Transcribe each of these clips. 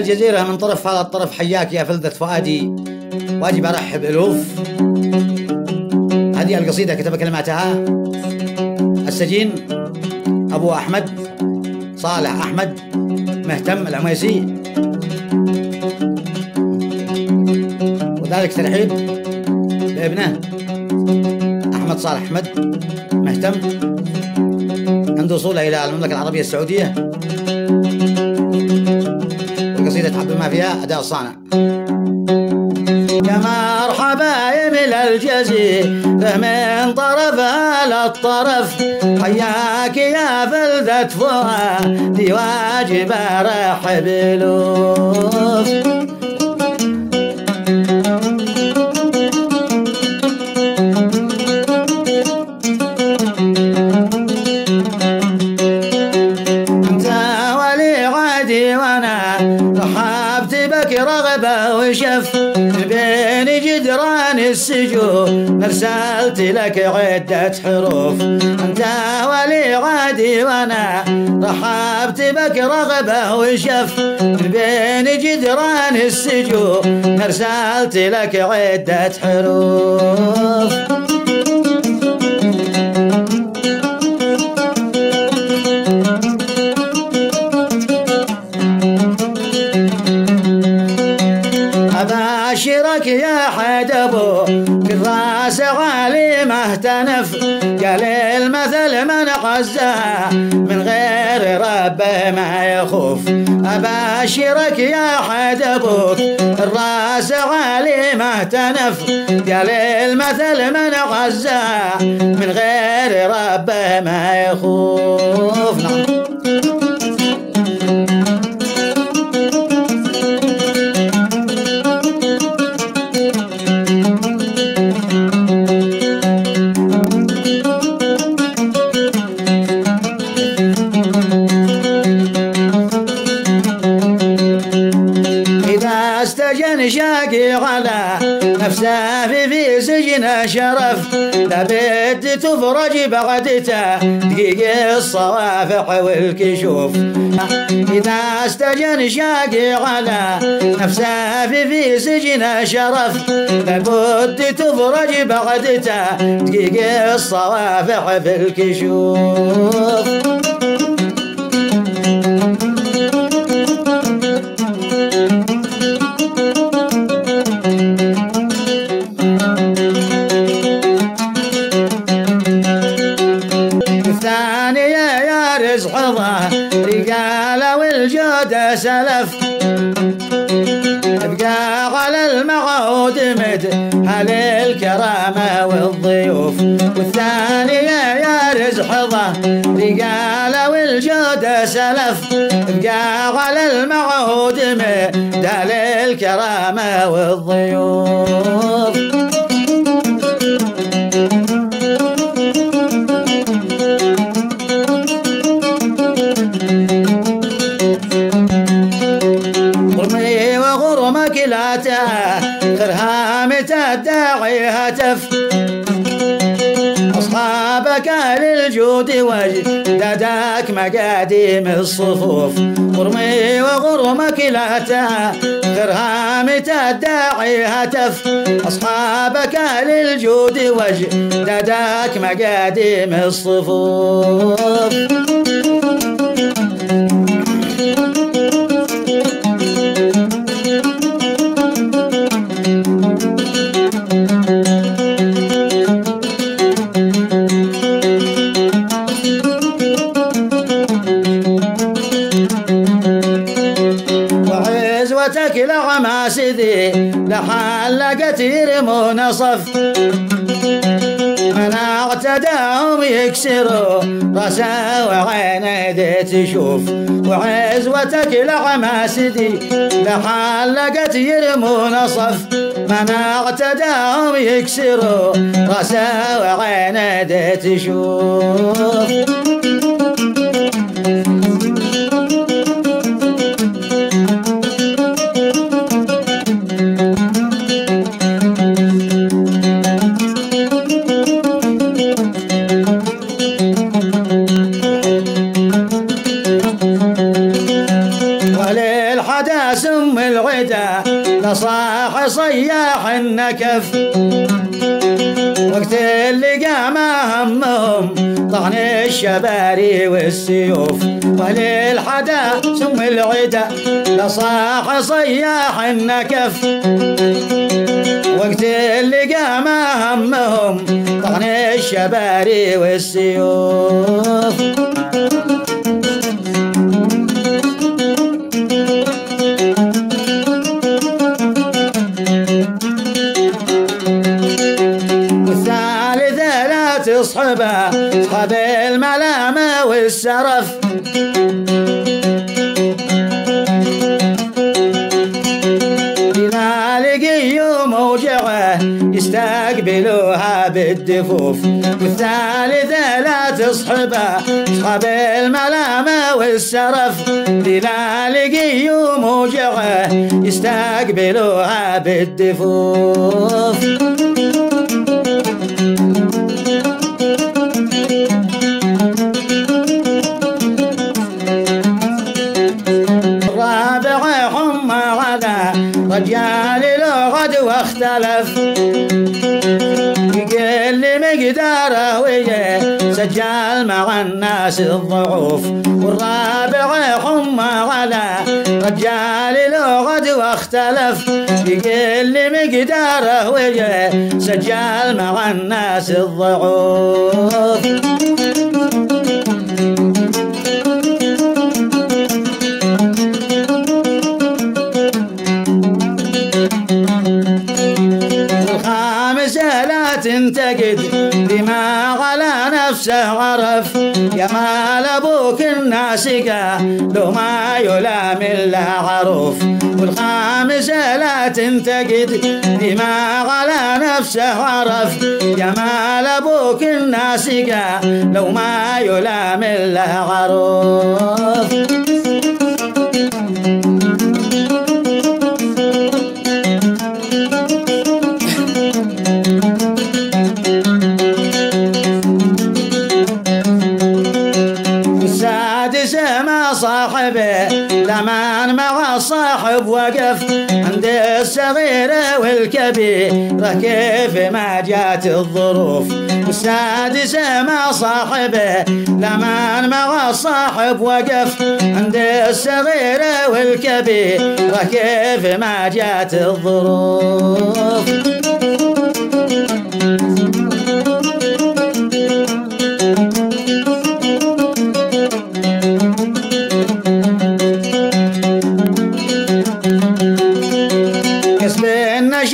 الجزيرة من طرف هذا الطرف، حياك يا فلذة فؤادي، واجب أرحب ألوف. هذه القصيدة كتب كلماتها السجين أبو أحمد صالح أحمد مهتم العميسي، وذلك ترحيب بابنه أحمد صالح أحمد مهتم عند وصوله إلى المملكة العربية السعودية. والقصيدة تعبر ما فيها أداء الصانع. يا مرحبا يمل الجزيرة من طرفها للطرف، حياك يا فلذة فؤادي واجب أرحب ألوف. رحبت بك رغبة وشف بين جدران السجون، أرسلت لك عدة حروف. أنت ولي غادي وأنا رحبت بك رغبة وشف بين جدران السجون، أرسلت لك عدة حروف. أبشرك يا حد أبو كراس عالي مهتنف، قال المثل من عزها من غير ربه ما يخوف. أبشرك يا حد أبوك الراس عالي مهتنف، قال المثل من عزها من غير ربه ما يخوف. استجن شاقي على نفسه في سجن شرف، لابد تفرج بعدته دقيق الصوافح والكشوف. إذا استجن شاقي على نفسه في سجن شرف، لابد تفرج بعدته دقيق الصوافح في الكشوف. رجال والجود سلف، ابقى على المعود مد هل الكرامة والضيوف. والثانية يا رزحضة رجال والجود سلف، ابقى على المعود مد هل الكرامة والضيوف. خرهامة الداعي هتف، أصحابك للجود وجددك مقاديم الصفوف. غرمي وغرمك لا خرهامة الداعي هتف، أصحابك للجود وجددك مقاديم الصفوف. لعماسدي لحلقت يرمون صف، من اعتداهم يكسروا راسه وعينه دي تشوف. وعزوتك لعماسدي لحلقت يرمون صف، من اعتداهم يكسروا راسه وعينه دي تشوف. لصاح صياح النكف وقت اللي قام همهم طعن الشباري والسيوف وللحدا سم العدا لصاح صياح النكف وقت اللي قام همهم طعن الشباري والسيوف والثالثة لا تصحبه صحب الملامة والسرف موجعه يستقبلوها بالدفوف والثالثة لا تصحبه صحب الملامة والسرف للالقي موجعه يستقبلوها بالدفوف الرابع حمى على رجال لغد واختلف يقل مقداره ويا سجال مع الناس الضعوف والرابع حمى على رجال لغد واختلف يقل مقداره ويا سجال مع الناس الضعوف لا تنتقد بما على نفسه عرف يا مال ابوك الناسقة لو ما يلام الا عروف والخامسة لا تنتقد بما على نفسه عرف يا مال ابوك الناسقة لو ما يلام الا عروف ما صاحبه لمن مع الصاحب وقف عند الصغيرة والكبيرة كيف ما جات الظروف والسادسة ما صاحبه لمن مع الصاحب وقف عند الصغيرة والكبيرة كيف ما جات الظروف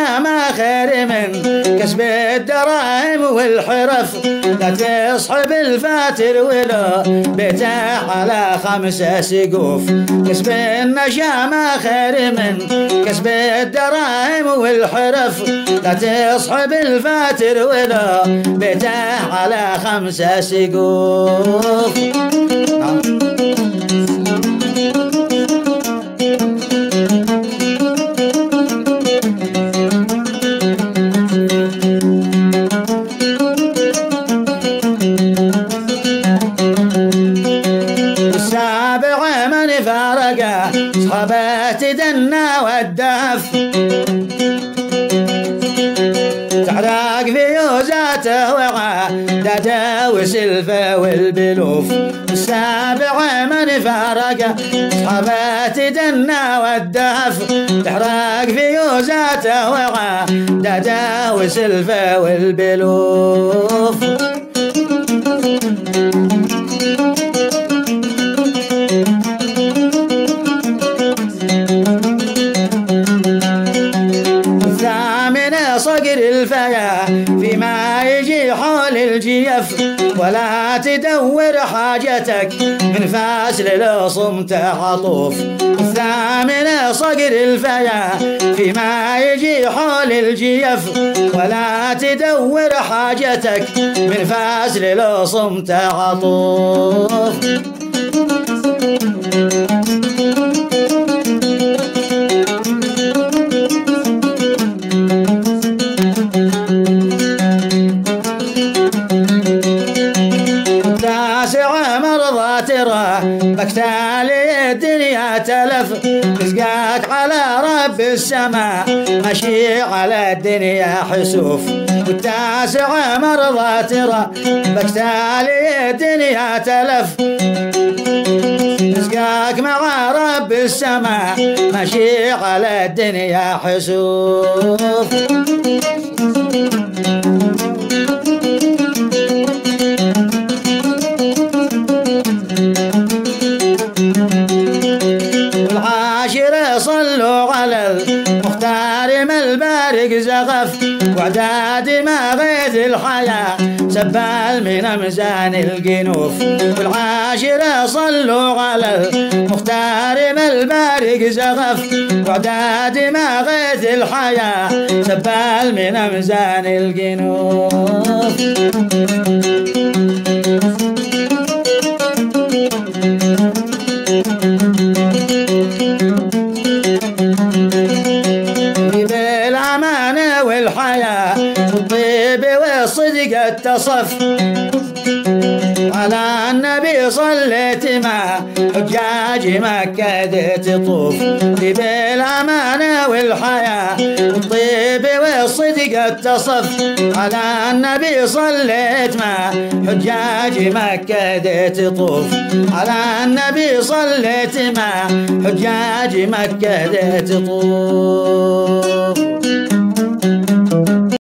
ما خير من كسب الدراهم والحرف لا تصحب الفاتر ولا بيته على 5 سقوف كسب النشامة خير من كسب الدراهم والحرف لا تصحب الفاتر ولا بيته على 5 سقوف صحبات دنا والدف تحرق فيوزاته وعادته وسلفه والبلوف السابع من فارق صحبات دنا والدف تحرق فيوزاته وعادته وسلفه والبلوف صقر الفيا فيما يجي حول الجيف ولا تدور حاجتك من فاسل لو صمت عطوف الثامنة صقر الفيا فيما يجي حول الجيف ولا تدور حاجتك من فاسل لو صمت عطوف ترى بكتالي الدنيا تلف رزقك على رب السماء ماشي على الدنيا حسوف، والتاسع مرضى ربك تالي الدنيا تلف، رزقك مع رب السماء ماشي على الدنيا حسوف. والعاشرة صلوا على المختار ما البارق زغف، وعداد ما غيث الحياة سبال من أمزان الجنوف. والعاشرة صلوا على المختار ما البارق زغف، وعداد ما غيث الحياة سبال من أمزان الجنوف. بالأمانة والحياة والطيب والصدق اتصف، على النبي صليت مع حجاج مكة تطوف. بالأمانة والحياة والطيب والصدق اتصف، على النبي صليت مع حجاج مكة تطوف. على النبي صليت مع حجاج مكة تطوف.